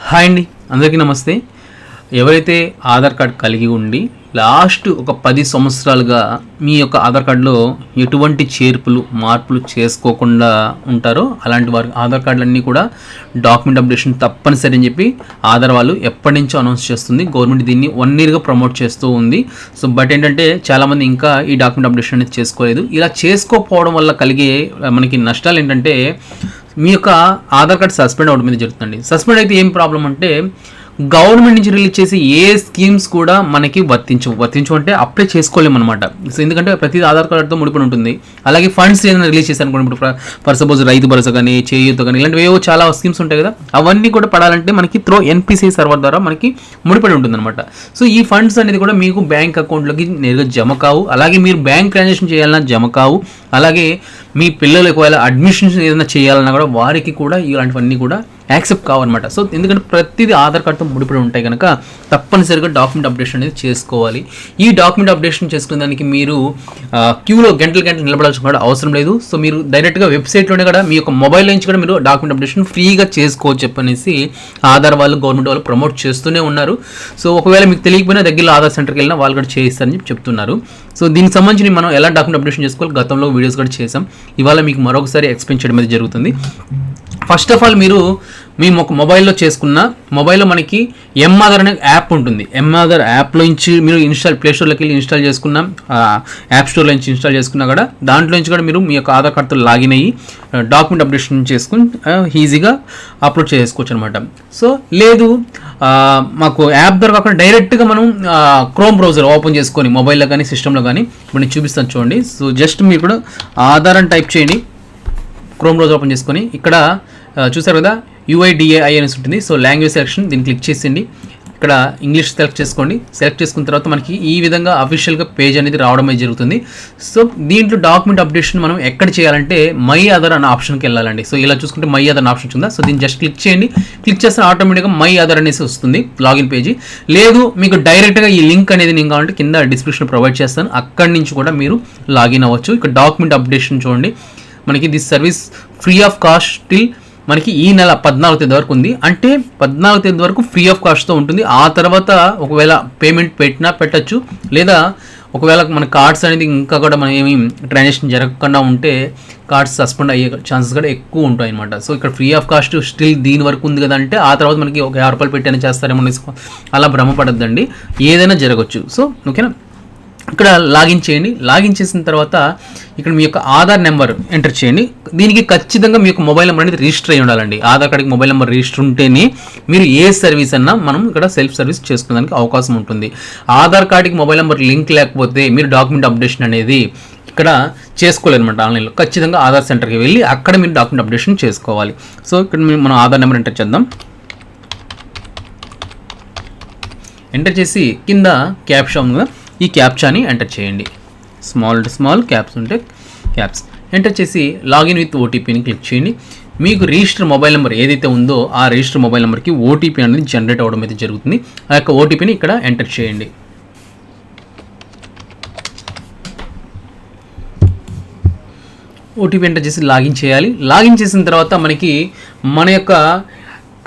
Hi అండి, అందరికీ నమస్తే. ఎవరైతే ఆధార్ కార్డ్ కలిగి ఉండి లాస్ట్ ఒక 10 సంవత్సరాలుగా మీ యొక్క ఆధార్ కార్డులో ఎటువంటి మార్పులు చేసుకోకుండా ఉంటారో అలాంటి వారి ఆధార్ కార్డులన్నీ కూడా డాక్యుమెంట్ అప్డేషన్ తప్పనిసరి అని చెప్పి ఆధార్ వాళ్ళు ఎప్పటి నుంచో అనౌన్స్ చేస్తుంది. గవర్నమెంట్ దీన్ని 1 yearగా ప్రమోట్ చేస్తూ ఉంది. సో బట్ ఏంటంటే చాలామంది ఇంకా ఈ డాక్యుమెంట్ అప్డేషన్ అనేది చేసుకోలేదు. ఇలా చేసుకోకపోవడం వల్ల కలిగే మనకి నష్టాలు ఏంటంటే మీ యొక్క ఆధార్ కార్డ్ సస్పెండ్ అవ్వడం మీద జరుగుతుంది. సస్పెండ్ అయితే ఏం ప్రాబ్లం అంటే గవర్నమెంట్ నుంచి రిలీజ్ చేసి ఏ స్కీమ్స్ కూడా మనకి వర్తించు అంటే అప్లై చేసుకోలేము అనమాట. సో ఎందుకంటే ప్రతి ఆధార్ కార్డుతో ముడిపడి ఉంటుంది. అలాగే ఫండ్స్ ఏదైనా రిలీజ్ చేశారు అనుకోండి, ఇప్పుడు ఫర్ సపోజ్ రైతు భరోసా కానీ చేయూత కానీ ఇలాంటివి ఏవో చాలా స్కీమ్స్ ఉంటాయి కదా, అవన్నీ కూడా పడాలంటే మనకి త్రో ఎన్పిసిఐ సర్వర్ ద్వారా మనకి ముడిపడి ఉంటుంది అనమాట. సో ఈ ఫండ్స్ అనేది కూడా మీకు బ్యాంక్ అకౌంట్లోకి నేరుగా జమ కావు. అలాగే మీరు బ్యాంక్ ట్రాన్సాక్షన్ చేయాలన్నా జమ కావు. అలాగే మీ పిల్లలు ఒకవేళ అడ్మిషన్స్ ఏదైనా చేయాలన్నా కూడా వారికి కూడా ఇలాంటివన్నీ కూడా యాక్సెప్ట్ కావన్నమాట. సో ఎందుకంటే ప్రతిదీ ఆధార్ కార్డుతో ముడిపడి ఉంటాయి కనుక తప్పనిసరిగా డాక్యుమెంట్ అప్డేషన్ అనేది చేసుకోవాలి. ఈ డాక్యుమెంట్ అప్డేషన్ చేసుకునే దానికి మీరు క్యూలో గంటలు నిలబడాల్సిన కూడా అవసరం లేదు. సో మీరు డైరెక్ట్గా వెబ్సైట్లోనే కూడా మీ యొక్క మొబైల్ నుంచి కూడా మీరు డాక్యుమెంట్ అప్డేషన్ ఫ్రీగా చేసుకోవచ్చు చెప్పనేసి ఆధార్ వాళ్ళు గవర్నమెంట్ వాళ్ళు ప్రమోట్ చేస్తూనే ఉన్నారు. సో ఒకవేళ మీకు తెలియకపోయినా దగ్గరలో ఆధార్ సెంటర్కి వెళ్ళినా వాళ్ళు కూడా చేయిస్తారని చెప్తున్నారు. సో దీనికి సంబంధించి మనం ఎలా డాక్యుమెంట్ అప్డేషన్ చేసుకోవాలి గతంలో వీడియోస్ కూడా చేసాం. ఇవాళ మీకు మరొకసారి ఎక్స్ప్లెయిన్ చేయడం అనేది జరుగుతుంది. ఫస్ట్ ఆఫ్ ఆల్ మీరు మీ మొబైల్లో చేసుకున్న మొబైల్లో మనకి ఆధార్ అనే యాప్ ఉంటుంది. ఆధార్ యాప్లో నుంచి మీరు ప్లేస్టోర్లోకి వెళ్ళి ఇన్స్టాల్ చేసుకున్న యాప్ స్టోర్లో నుంచి ఇన్స్టాల్ చేసుకున్నా కూడా దాంట్లో నుంచి కూడా మీరు మీ యొక్క ఆధార్ కార్డ్తో లాగిన్ అయ్యి డాక్యుమెంట్ అప్డేషన్ చేసుకుని ఈజీగా అప్లోడ్ చేసుకోవచ్చు అనమాట. సో లేదు మాకు యాప్ ద్వారా కాకుండా డైరెక్ట్గా మనం క్రోమ్ బ్రౌజర్ ఓపెన్ చేసుకొని మొబైల్లో కానీ సిస్టంలో కానీ ఇప్పుడు నేను చూపిస్తాను చూడండి. సో జస్ట్ మీరు కూడా ఆధార్ అని టైప్ చేయండి, క్రోమ్ బ్రౌజర్ ఓపెన్ చేసుకొని ఇక్కడ చూసారు కదా UIDAI అనేసి ఉంటుంది. సో లాంగ్వేజ్ సెలెక్షన్ దీన్ని క్లిక్ చేసిండి. ఇక్కడ ఇంగ్లీష్ సెలెక్ట్ చేసుకోండి. సెలెక్ట్ చేసుకున్న తర్వాత మనకి ఈ విధంగా అఫీషియల్గా పేజ్ అనేది రావడం జరుగుతుంది. సో దీంట్లో డాక్యుమెంట్ అప్డేషన్ మనం ఎక్కడ చేయాలంటే మై ఆధార్ అనే ఆప్షన్కి వెళ్ళాలండి. సో ఇలా చూసుకుంటే మై ఆధార్ ఆప్షన్ ఉందా, సో దీన్ని జస్ట్ క్లిక్ చేయండి. క్లిక్ చేస్తే ఆటోమేటిక్గా మై ఆధార్ అనేసి వస్తుంది లాగిన్ పేజీ. లేదు మీకు డైరెక్ట్గా ఈ లింక్ అనేది నేను కావాలంటే కింద డిస్క్రిప్షన్ ప్రొవైడ్ చేస్తాను, అక్కడి నుంచి కూడా మీరు లాగిన్ అవ్వచ్చు. ఇక్కడ డాక్యుమెంట్ అప్డేషన్ చూడండి, మనకి this service free of cost till మనకి ఈ నెల 14వ తేదీ వరకు ఉంది. అంటే 14వ తేదీ వరకు ఫ్రీ ఆఫ్ కాస్ట్తో ఉంటుంది. ఆ తర్వాత ఒకవేళ పేమెంట్ పెట్టచ్చు, లేదా ఒకవేళ మన కార్డ్స్ అనేది ఇంకా కూడా మనం ఏమి ట్రాన్సాక్షన్ జరగకుండా ఉంటే కార్డ్స్ సస్పెండ్ అయ్యే ఛాన్సెస్ కూడా ఎక్కువ ఉంటాయి అనమాట. సో ఇక్కడ ఫ్రీ ఆఫ్ కాస్ట్ స్టిల్ దీని వరకు ఉంది కదా అంటే ఆ తర్వాత మనకి ఒక 50 రూపాయలు పెట్టని చేస్తారేమో అలా భ్రమపడద్దండి, ఏదైనా జరగచ్చు. సో ఓకేనా, ఇక్కడ లాగిన్ చేయండి. లాగిన్ చేసిన తర్వాత ఇక్కడ మీ యొక్క ఆధార్ నెంబర్ ఎంటర్ చేయండి. దీనికి ఖచ్చితంగా మీ యొక్క మొబైల్ నెంబర్ అనేది రిజిస్టర్ అయ్యి ఉండాలండి. ఆధార్ కార్డ్కి మొబైల్ నెంబర్ రిజిస్టర్ ఉంటేనే మీరు ఏ సర్వీస్ అన్నా మనం ఇక్కడ సెల్ఫ్ సర్వీస్ చేసుకోవడానికి అవకాశం ఉంటుంది. ఆధార్ కార్డ్కి మొబైల్ నెంబర్ లింక్ లేకపోతే మీరు డాక్యుమెంట్ అప్డేషన్ అనేది ఇక్కడ చేసుకోలేదు అనమాట. ఆన్లైన్లో ఖచ్చితంగా ఆధార్ సెంటర్కి వెళ్ళి అక్కడ మీరు డాక్యుమెంట్ అప్డేషన్ చేసుకోవాలి. సో ఇక్కడ మనం ఆధార్ నెంబర్ ఎంటర్ చేద్దాం. ఎంటర్ చేసి కింద క్యాప్షా ఉంది కదా, ఈ క్యాప్చాని ఎంటర్ చేయండి. స్మాల్ క్యాప్స్ ఉంటే క్యాప్స్ ఎంటర్ చేసి లాగిన్ విత్ ఓటీపీని క్లిక్ చేయండి. మీకు రిజిస్టర్ మొబైల్ నెంబర్ ఏదైతే ఉందో ఆ రిజిస్టర్ మొబైల్ నెంబర్కి ఓటీపీ అనేది జనరేట్ అవ్వడం అయితే జరుగుతుంది. ఆ యొక్క ఓటీపీని ఇక్కడ ఎంటర్ చేయండి. ఓటీపీ ఎంటర్ చేసి లాగిన్ చేయాలి. లాగిన్ చేసిన తర్వాత మనకి మన యొక్క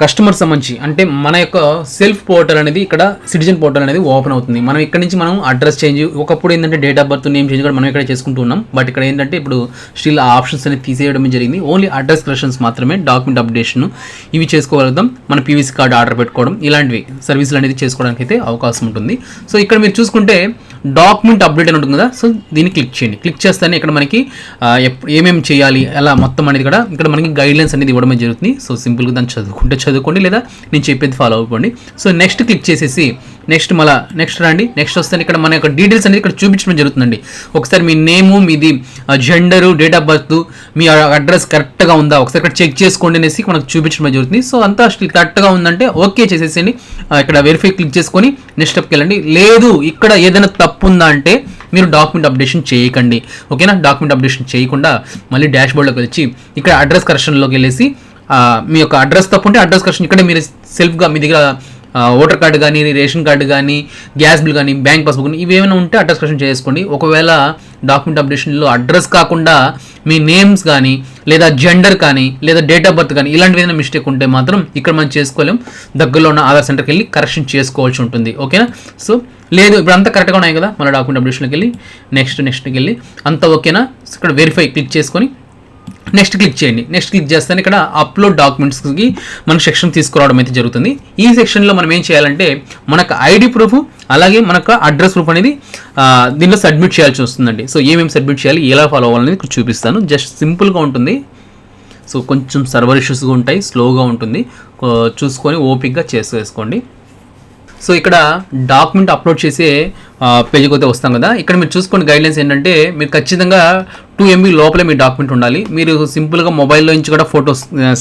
కస్టమర్ సంబంధించి అంటే మన యొక్క సెల్ఫ్ పోర్టల్ అనేది ఇక్కడ సిటిజన్ పోర్టల్ అనేది ఓపెన్ అవుతుంది. మనం ఇక్కడ నుంచి మనం అడ్రస్ చేంజ్, ఒకప్పుడు ఏంటంటే date of birth name change కూడా మనం ఇక్కడ చేసుకుంటూ ఉన్నాం. బట్ ఇక్కడ ఏంటంటే ఇప్పుడు స్టిల్ ఆ ఆప్షన్స్ అనేది తీసేయడం జరిగింది. ఓన్లీ అడ్రస్ కరెక్షన్స్ మాత్రమే డాక్యుమెంట్ అప్డేషన్ ఇవి చేసుకోగలుగుతాం. మన PVC కార్డు ఆర్డర్ పెట్టుకోవడం ఇలాంటివి సర్వీసులు అనేది చేసుకోవడానికి అయితే అవకాశం ఉంటుంది. సో ఇక్కడ మీరు చూసుకుంటే డాక్యుమెంట్ అప్డేట్ అని ఉంటుంది కదా, సో దీన్ని క్లిక్ చేయండి. క్లిక్ చేస్తేనే ఇక్కడ మనకి ఏమేమి చేయాలి అలా మొత్తం అనేది కూడా ఇక్కడ మనకి గైడ్లైన్స్ అనేది ఇవ్వడమే జరుగుతుంది. సో సింపుల్గా దాన్ని చదువుకోండి, లేదా నేను చెప్పేది ఫాలో అవ్వండి. సో నెక్స్ట్ క్లిక్ చేసేసి నెక్స్ట్ రండి. నెక్స్ట్ వస్తే ఇక్కడ మన యొక్క డీటెయిల్స్ అనేది ఇక్కడ చూపించడం జరుగుతుందండి. ఒకసారి మీ నేము, మీది gender, date of birth, me address కరెక్ట్గా ఉందా ఒకసారి ఇక్కడ చెక్ చేసుకోండి అనేసి మనకు చూపించడం జరుగుతుంది. సో అంతా కరెక్ట్గా ఉందంటే ఓకే చేసేసేయండి. ఇక్కడ వెరిఫై క్లిక్ చేసుకొని నెక్స్ట్ స్టెప్కి వెళ్ళండి. లేదు ఇక్కడ ఏదైనా తప్పు ఉందా అంటే మీరు డాక్యుమెంట్ అప్డేషన్ చేయకండి. ఓకేనా, డాక్యుమెంట్ అప్డేషన్ చేయకుండా మళ్ళీ డాష్ బోర్డ్లోకి వచ్చి ఇక్కడ అడ్రస్ కరెక్షన్లోకి వెళ్ళేసి మీ యొక్క అడ్రస్ తప్పు ఉంటే అడ్రస్ కరెక్షన్ ఇక్కడ మీరు సెల్ఫ్గా మీ దగ్గర ఓటర్ కార్డు కానీ, రేషన్ కార్డు కానీ, గ్యాస్ బిల్ కానీ, బ్యాంక్ పాస్బుక్ కానీ ఇవి ఏమైనా ఉంటే అడ్రస్ కరెక్షన్ చేసుకోండి. ఒకవేళ డాక్యుమెంట్ అప్డేషన్లో అడ్రస్ కాకుండా మీ నేమ్స్ కానీ, లేదా జెండర్ కానీ, లేదా డేట్ ఆఫ్ బర్త్ కానీ ఇలాంటివి ఏదైనా మిస్టేక్ ఉంటే మాత్రం ఇక్కడ మనం చేసుకోలేం. దగ్గరలో ఉన్న ఆధార్ సెంటర్కి వెళ్ళి కరెక్షన్ చేసుకోవాల్సి ఉంటుంది. ఓకేనా? సో లేదు ఇప్పుడు అంతా కరెక్ట్గా ఉన్నాయి కదా, మన డాక్యుమెంట్ అప్డేషన్కి వెళ్ళి నెక్స్ట్కి వెళ్ళి అంతా ఓకేనా, ఇక్కడ వెరిఫై క్లిక్ చేసుకొని నెక్స్ట్ క్లిక్ చేయండి. నెక్స్ట్ క్లిక్ చేస్తాను ఇక్కడ అప్లోడ్ డాక్యుమెంట్స్కి మనకు సెక్షన్ తీసుకురావడం అయితే జరుగుతుంది. ఈ సెక్షన్లో మనం ఏం చేయాలంటే మనకు ఐడి ప్రూఫ్ అలాగే మనకు అడ్రస్ ప్రూఫ్ అనేది దీనిలో సబ్మిట్ చేయాల్సి వస్తుందండి. సో ఏమేమి సబ్మిట్ చేయాలి, ఎలా ఫాలో అవ్వాలనేది చూపిస్తాను. జస్ట్ సింపుల్గా ఉంటుంది. సో కొంచెం సర్వర్ ఇష్యూస్గా ఉంటాయి, స్లోగా ఉంటుంది, చూసుకొని ఓపిక్గా చేసుకోండి. సో ఇక్కడ డాక్యుమెంట్ అప్లోడ్ చేసే పేజీకి అయితే వస్తాం కదా, ఇక్కడ మీరు చూసుకోండి గైడ్లైన్స్ ఏంటంటే మీరు ఖచ్చితంగా 2 MB లోపలే మీ డాక్యుమెంట్ ఉండాలి. మీరు సింపుల్గా మొబైల్లో నుంచి కూడా ఫోటో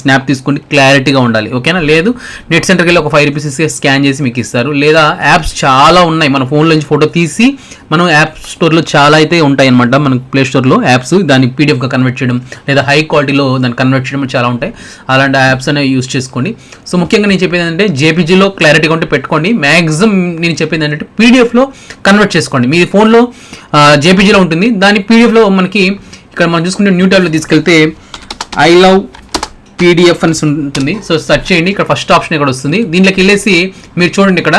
స్నాప్ తీసుకుని క్లారిటీగా ఉండాలి. ఓకేనా? లేదు నెట్ సెంటర్కి వెళ్ళి ఒక 5 రూపీస్ ఇస్తే స్కాన్ చేసి మీకు ఇస్తారు. లేదా యాప్స్ చాలా ఉన్నాయి, మన ఫోన్లో నుంచి ఫోటో తీసి మనం యాప్ స్టోర్లో చాలా అయితే ఉంటాయి అనమాట. మనకు ప్లే స్టోర్లో యాప్స్ దాన్ని పీడిఎఫ్గా కన్వర్ట్ చేయడం లేదా హై క్వాలిటీలో దాన్ని కన్వర్ట్ చేయడం చాలా ఉంటాయి. అలాంటి యాప్స్ అనేవి యూస్ చేసుకోండి. సో ముఖ్యంగా నేను చెప్పేది ఏంటంటే జేపీజీలో క్లారిటీగా ఉంటే పెట్టుకోండి. మ్యాక్సిమం నేను చెప్పేది ఏంటంటే పీడిఎఫ్లో కన్వర్ట్ చేసుకోండి. మీ ఫోన్లో జేపీజీలో ఉంటుంది, దాని పీడిఎఫ్లో మనకి ఇక్కడ మనం చూసుకుంటే న్యూ ట్యాబ్లో తీసుకెళ్తే ఐ లవ్ పీడిఎఫ్ అని ఉంటుంది. సో సెర్చ్ చేయండి, ఇక్కడ ఫస్ట్ ఆప్షన్ ఇక్కడ వస్తుంది. దీంట్లోకి వెళ్ళేసి మీరు చూడండి ఇక్కడ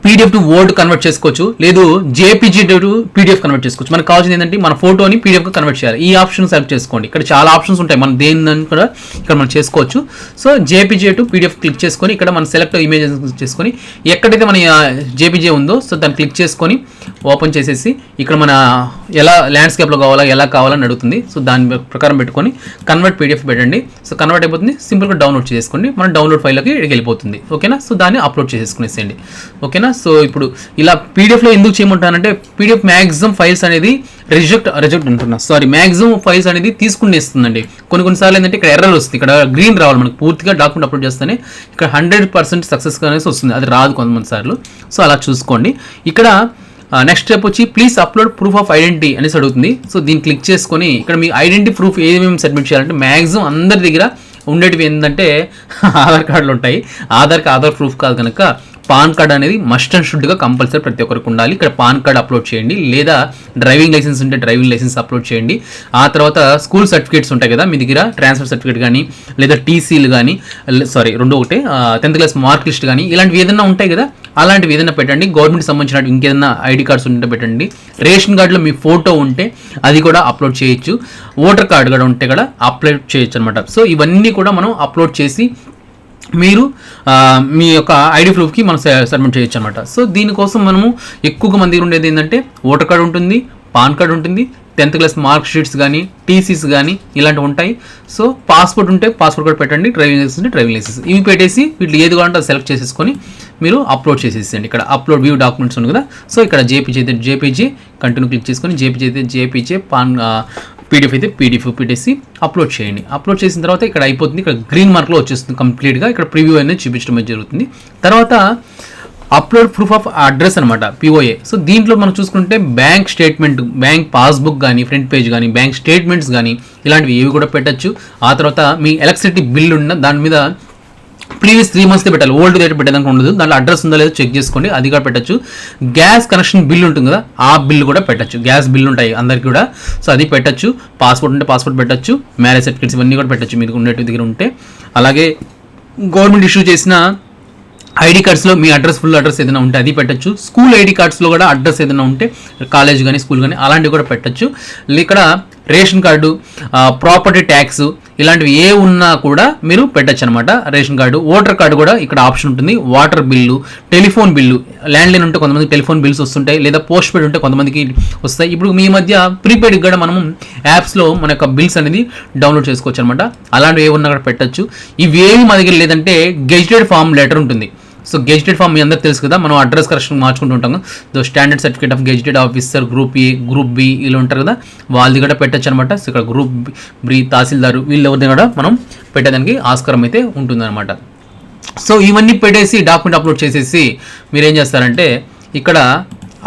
పీడిఎఫ్ టు వర్డ్ కన్వర్ట్ చేసుకోవచ్చు, లేదు జేపీజీ టు పీడిఎఫ్ కన్వర్ట్ చేసుకోవచ్చు. మనకు కావాల్సింది ఏంటంటే మన ఫోటోని పీడిఎఫ్గా కన్వర్ట్ చేయాలి. ఈ ఆప్షన్ సెలెక్ట్ చేసుకోండి. ఇక్కడ చాలా ఆప్షన్స్ ఉంటాయి, మనం దేని కూడా ఇక్కడ మనం చేసుకోవచ్చు. So JPG to PDF click చేసుకొని ఇక్కడ మనం సెలెక్ట్ ఇమేజెస్ చేసుకొని ఎక్కడైతే మన జేపీజీ ఉందో సో దాన్ని క్లిక్ చేసుకొని ఓపెన్ చేసేసి ఇక్కడ మన ఎలా ల్యాండ్స్కేప్లో కావాలా ఎలా కావాలని అడుగుతుంది. సో దాని ప్రకారం పెట్టుకొని కన్వర్ట్ పీడిఎఫ్ పెట్టండి. సో కన్వర్ట్ అయిపోతుంది, సింపుల్గా డౌన్లోడ్ చేసుకోండి. మన డౌన్లోడ్ ఫైల్లోకి వెళ్ళిపోతుంది. ఓకేనా? సో దాన్ని అప్లోడ్ చేసేసుకునేసేయండి. ఓకేనా? సో ఇప్పుడు ఇలా పీడిఎఫ్లో ఎందుకు చేయమంటానంటే పీడిఎఫ్ మ్యాక్సిమం ఫైల్స్ అనేది రిజెక్ట్ ఉంటున్నా మ్యాక్సిమం ఫైల్స్ అనేది తీసుకునేస్తుందండి. కొన్నిసార్లు ఏంటంటే ఇక్కడ ఎర్రర్ వస్తుంది, ఇక్కడ గ్రీన్ రావాలి మనకు పూర్తిగా డాక్యుమెంట్ అప్లోడ్ చేస్తేనే ఇక్కడ 100% సక్సెస్ అనేసి వస్తుంది, అది రాదు కొంతమంది సార్లు. సో అలా చూసుకోండి. ఇక్కడ నెక్స్ట్ స్టెప్ వచ్చి please upload proof of identity అనేసి అడుగుతుంది. సో దీన్ని క్లిక్ చేసుకొని ఇక్కడ మీ ఐడెంటిటీ ప్రూఫ్ ఏమేమి సబ్మిట్ చేయాలంటే మ్యాక్సిమం అందరి దగ్గర ఉండేటివి ఏంటంటే ఆధార్ కార్డులు ఉంటాయి. ఆధార్ ప్రూఫ్ కాదు కనుక పాన్ కార్డ్ అనేది మస్ట్ అండ్ షుడ్గా కంపల్సరీ ప్రతి ఒక్కరికి ఉండాలి. ఇక్కడ పాన్ కార్డ్ అప్లోడ్ చేయండి, లేదా డ్రైవింగ్ లైసెన్స్ ఉంటే డ్రైవింగ్ లైసెన్స్ అప్లోడ్ చేయండి. ఆ తర్వాత స్కూల్ సర్టిఫికేట్స్ ఉంటాయి కదా మీ దగ్గర, ట్రాన్స్ఫర్ సర్టిఫికేట్ కానీ లేదా టీసీలు కానీ 10th క్లాస్ మార్క్ లిస్ట్ కానీ ఇలాంటివి ఏదైనా ఉంటాయి కదా, అలాంటివి ఏదైనా పెట్టండి. గవర్నమెంట్ సంబంధించిన ఇంకేదైనా ఐడి కార్డ్స్ ఉంటే పెట్టండి. రేషన్ కార్డులో మీ ఫోటో ఉంటే అది కూడా అప్లోడ్ చేయొచ్చు. ఓటర్ కార్డు కూడా ఉంటే కూడా అప్లోడ్ చేయొచ్చు అనమాట. సో ఇవన్నీ కూడా మనం అప్లోడ్ చేసి మీరు మీ యొక్క ఐడి ప్రూఫ్కి మనం సబ్మిట్ చేయొచ్చు అనమాట. సో దీనికోసం మనము ఎక్కువగా మంది ఉండేది ఏంటంటే ఓటర్ కార్డు ఉంటుంది, పాన్ కార్డు ఉంటుంది, 10th క్లాస్ మార్క్ షీట్స్ కానీ టీసీస్ కానీ ఇలాంటివి ఉంటాయి. సో పాస్పోర్ట్ ఉంటే పాస్పోర్ట్ కూడా పెట్టండి, డ్రైవింగ్ లైసెన్స్ ఉంటే డ్రైవింగ్ లైసెన్స్ ఇవి పెట్టేసి వీటిలో ఏది కావాలంటే అది సెలెక్ట్ చేసేసుకొని మీరు అప్లోడ్ చేసేసేయండి. ఇక్కడ అప్లోడ్ వ్యూ డాక్యుమెంట్స్ ఉంది కదా, సో ఇక్కడ జేపీజీ కంటిన్యూ క్లిక్ చేసుకొని జేపీజీ పాన్ పీడిఎఫ్ అయితే పీడిఎఫ్ పెట్టేసి అప్లోడ్ చేయండి. అప్లోడ్ చేసిన తర్వాత ఇక్కడ అయిపోతుంది, ఇక్కడ గ్రీన్ మార్క్లో వచ్చేస్తుంది కంప్లీట్గా. ఇక్కడ ప్రివ్యూ అనేది చూపించడం జరుగుతుంది. తర్వాత అప్లోడ్ ప్రూఫ్ ఆఫ్ అడ్రస్ అనమాట, పిఓఏ. సో దీంట్లో మనం చూసుకుంటే బ్యాంక్ స్టేట్మెంట్, బ్యాంక్ పాస్బుక్ కానీ, ఫ్రంట్ పేజ్ కానీ, బ్యాంక్ స్టేట్మెంట్స్ కానీ ఇలాంటివి ఏవి కూడా పెట్టచ్చు. ఆ తర్వాత మీ ఎలక్ట్రిసిటీ బిల్ ఉన్న దాని మీద ప్రీవియస్ 3 months పెట్టాలి, ఓల్డ్ డేట్ పెట్టేదానికి ఉండదు. దాంట్లో అడ్రస్ ఉందో లేదో చెక్ చేసుకోండి, అది కూడా పెట్టచ్చు. గ్యాస్ కనెక్షన్ బిల్ ఉంటుంది కదా, ఆ బిల్ కూడా పెట్టచ్చు. గ్యాస్ బిల్ ఉంటాయి అందరికీ కూడా, సో అది పెట్టచ్చు. పాస్పోర్ట్ ఉంటే పాస్పోర్ట్ పెట్టచ్చు, మ్యారేజ్ సర్టిఫికేట్స్ ఇవన్నీ కూడా పెట్టచ్చు మీకు ఉండేటి దగ్గర ఉంటే. అలాగే గవర్నమెంట్ ఇష్యూ చేసిన ఐడి కార్డ్స్లో మీ అడ్రస్ ఫుల్ అడ్రస్ ఏదైనా ఉంటే అది పెట్టచ్చు. స్కూల్ ఐడి కార్డ్స్లో కూడా అడ్రస్ ఏదైనా ఉంటే కాలేజ్ కానీ స్కూల్ కానీ అలాంటివి కూడా పెట్టచ్చు. ఇక్కడ రేషన్ కార్డు, ప్రాపర్టీ ట్యాక్స్ ఇలాంటివి ఏ ఉన్నా కూడా మీరు పెట్టచ్చు అనమాట. రేషన్ కార్డు, ఓటర్ కార్డు కూడా ఇక్కడ ఆప్షన్ ఉంటుంది. Water bill, telephone bill, landline ఉంటే కొంతమంది టెలిఫోన్ బిల్స్ వస్తుంటాయి, లేదా పోస్ట్ పెయిడ్ ఉంటే కొంతమందికి వస్తాయి. ఇప్పుడు మీ మధ్య ప్రీపెయిడ్ కూడా మనం యాప్స్లో మన యొక్క బిల్స్ అనేది డౌన్లోడ్ చేసుకోవచ్చు అనమాట. అలాంటివి ఏ ఉన్నా కూడా పెట్టచ్చు. ఇవేమి మా దగ్గర లేదంటే గెజిటెడ్ ఫామ్ లెటర్ ఉంటుంది. సో గెజిటెడ్ ఫామ్ మీ అందరికి తెలుసు కదా, మనం అడ్రస్ కరెక్షన్ మార్చుకుంటూ ఉంటాం. Standard certificate of gazetted officer group A, group B ఇలా ఉంటారు కదా, వాళ్ళది కూడా పెట్టచ్చు అనమాట. సో ఇక్కడ గ్రూప్ బి తహసీల్దారు వీళ్ళెవరిని కూడా మనం పెట్టేదానికి ఆస్కారం అయితే ఉంటుందన్నమాట. సో ఇవన్నీ పెట్టేసి డాక్యుమెంట్ అప్లోడ్ చేసేసి మీరు ఏం చేస్తారంటే ఇక్కడ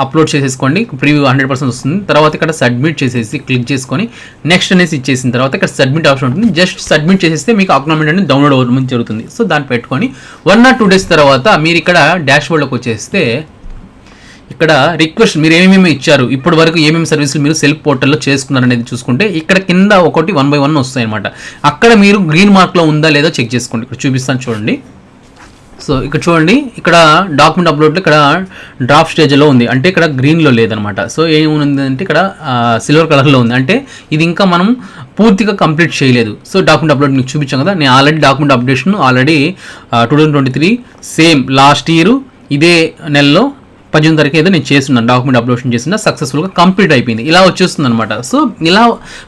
అప్లోడ్ చేసేసుకోండి. ప్రివ్యూ 100% వస్తుంది. తర్వాత ఇక్కడ సబ్మిట్ చేసేసి క్లిక్ చేసుకొని నెక్స్ట్ అనేసి ఇచ్చేసిన తర్వాత ఇక్కడ సబ్మిట్ ఆప్షన్ ఉంటుంది. జస్ట్ సబ్మిట్ చేసేస్తే మీకు అక్నాలెడ్జ్మెంట్ అనేది డౌన్లోడ్ అవ్వడం జరుగుతుంది. సో దాన్ని పెట్టుకొని 1 or 2 days తర్వాత మీరు ఇక్కడ డాష్ బోర్డ్లోకి వచ్చేస్తే ఇక్కడ రిక్వెస్ట్ మీరు ఏమేమి ఇచ్చారు, ఇప్పటి వరకు ఏమేమి సర్వీసులు మీరు సెల్ఫ్ పోర్టల్లో చేసుకున్నారు అనేది చూసుకుంటే ఇక్కడ కింద ఒకటి 1 by 1 వస్తాయి అనమాట. అక్కడ మీరు గ్రీన్ మార్క్లో ఉందా లేదా చెక్ చేసుకోండి. ఇక్కడ చూపిస్తాను చూడండి. సో ఇక్కడ చూడండి, ఇక్కడ డాక్యుమెంట్ అప్లోడ్లో ఇక్కడ డ్రాప్ స్టేజ్లో ఉంది, అంటే ఇక్కడ గ్రీన్లో లేదనమాట. సో ఏముంది అంటే ఇక్కడ సిల్వర్ కలర్లో ఉంది, అంటే ఇది ఇంకా మనం పూర్తిగా కంప్లీట్ చేయలేదు. సో డాక్యుమెంట్ అప్లోడ్ మీకు చూపించాం కదా, నేను already document updation already 2023 same last year ఇదే నెలలో 18 తారీఖు ఏదో నేను చేస్తున్నాను, డాక్యుమెంట్ అప్లోడ్ చేసిన సక్సెస్ఫుల్గా కంప్లీట్ అయిపోయింది. ఇలా వచ్చేస్తుంది అనమాట. సో ఇలా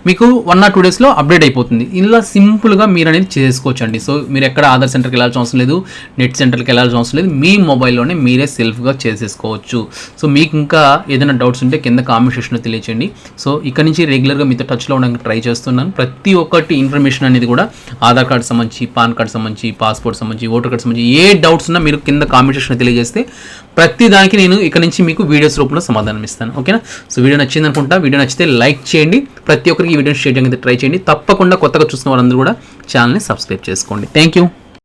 మీకు 1 or 2 daysలో అప్డేట్ అయిపోతుంది. ఇలా సింపుల్గా మీరు అనేది చేసుకోవచ్చు అండి. సో మీరు ఎక్కడ ఆధార్ సెంటర్కి వెళ్ళాల్సిన అవసరం లేదు, నెట్ సెంటర్కి వెళ్ళాల్సిన అవసరం లేదు, మీ మొబైల్లోనే మీరే సెల్ఫ్గా చేసేసుకోవచ్చు. సో మీకు ఇంకా ఏదైనా డౌట్స్ ఉంటే కింద కామెంట్ సెక్షన్లో తెలియచేయండి. సో ఇక్కడ నుంచి రెగ్యులర్గా మీతో టచ్లో ఉండడానికి ట్రై చేస్తున్నాను. ప్రతి ఒక్కటి ఇన్ఫర్మేషన్ అనేది కూడా ఆధార్ కార్డు సంబంధించి, పాన్ కార్డు సంబంధించి, పాస్పోర్ట్ సంబంధించి, ఓటర్ కార్డు సంబంధించి ఏ డౌట్స్ ఉన్నా మీరు కింద కామెంట్ సెక్షన్లో తెలియజేస్తే ప్రతి దానికి నేను ఇక్కడ నుంచి మీకు వీడియోస్ రూపంలో సమాధానం ఇస్తాను. ఓకేనా? సో వీడియో నచ్చింది అనుకుంటా. వీడియో నచ్చితే లైక్ చేయండి. ప్రతి ఒక్కరికి ఈ వీడియోని షేర్ చేయడానికి ట్రై చేయండి. తప్పకుండా కొత్తగా చూసిన వారందరూ కూడా ఛానల్ని సబ్స్క్రైబ్ చేసుకోండి. Thank you.